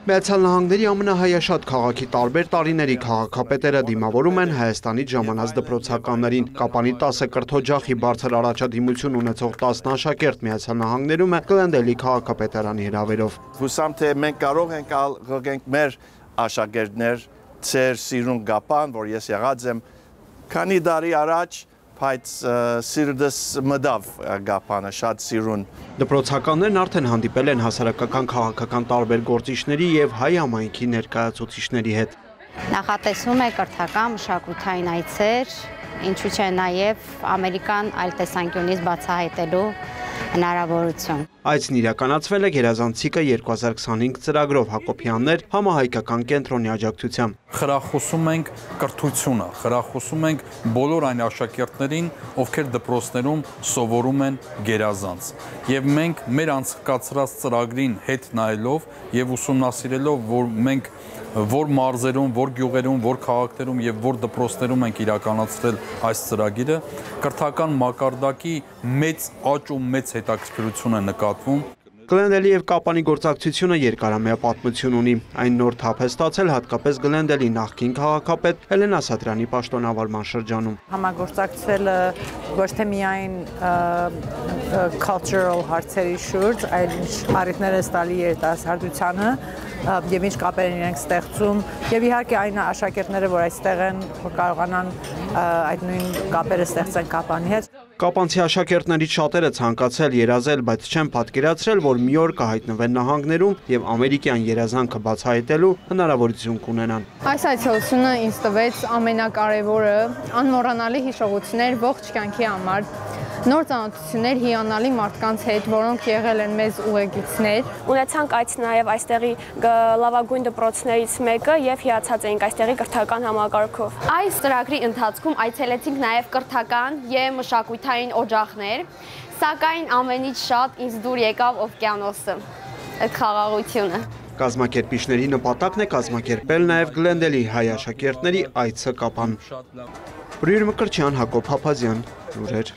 Միացյալ Նահանգների ամենահայաշատ քաղաքի տարբեր տարիների քաղաքապետերը դիմավորում են Հայաստանից ժամանած դպրոցականներին։ Կապանի 10 կրթօջախի բարձր առաջադիմություն ունեցող 10 աշակերտ Միացյալ Նահանգներում է Գլենդեյլի քաղաքապետարանի հրավերով։ Հուսամ թե մենք կարող ենք ղգենք մեր աշակերտներ ծեր սիրուն գապան, որ ես եղած եմ քանի տարի առաջ, բայց սիրտս մտավ գապանը շատ սիրուն։ Դպրոցականներն արդեն հանդիպել են հասարակական քաղաքական տարբեր գործիչների եւ հայ համայնքի ներկայացուցիչների հետ։ Նախատեսվում է կրթական մշակութային այցեր, ինչու՞ չէ նաեւ ամերիկան այլ տեսանկյունից բացահայտելու հնարավորություն։ Այցն իրականացվել է Գերազանցիկը 2025 ծրագրով Հակոբյաններ համահայկական կենտրոնի աջակցությամբ։ Խրախուսում ենք կրթությունը, խրախուսում ենք բոլոր այն աշակերտներին, ովքեր դպրոցներում սովորում են գերազանց։ Եվ մենք մեր անցկացրած ծրագրին հետ նայելով եւ ուսումնասիրելով, որ մենք որ մարզերում, որ գյուղերում, որ քաղաքներում եւ որ դպրոցներում ենք իրականացրել այս ծրագիրը, կրթական մակարդակի մեծ աճ ու մեծ հետաքրքրություն է նկատվում։ Գլենդեյլի եւ Կապանի գործակցությունը երկարամյա պատմություն ունի։ Այն նոր թափ է ստացել հատկապես Գլենդեյլի նախկին քաղաքապետ Հելենա Սատրյանի պաշտոնավարման շրջանում։ Համագործակցելը ոչ թե միայն cultural հարցերի շուրջ, այլ ինչ առիթներ է ստալի երիտասարդությանը եւ ինչ կապեր են իրենք ստեղծում եւ իհարկե այն աշակերտները, որ այստեղ են, որ կարողանան այդ նույն կապերը ստեղծեն Կապանի հետ։ Կապանցի աշակերտներից շատերը ցանկացել երազել, բայց չեն պատկերացրել, որ մի օր կհայտնվեն նահանգներում եւ ամերիկյան երազանքը բացահայտելու հնարավորություն կունենան։ Այս այցելությունը ինձ տվեց ամենակարևորը՝ անմոռանալի հիշողություններ ողջ կյանքի համար։ Նոր ծանոթություններ հիանալի մարդկանց հետ, որոնք եղել են մեզ ուղեկիցներ։ Ունեցանք այց նաև այստեղի լավագույն դպրոցներից մեկը եւ հիացած էինք այստեղի կրթական համակարգով։ Այս ծրագրի ընթացքում այցելեցինք նաև կրթական եւ մշակութային օջախներ, սակայն ամենից շատ ինձ դուր եկավ օվկիանոսը, այդ խաղաղությունը։ Կազմակերպիչների նպատակն է կազմակերպել նաև Գլենդեյլի հայ աշակերտների այցը Կապան։ Բրիր Մկրտչյան, Հակոբ Փափազյան, լուրեր։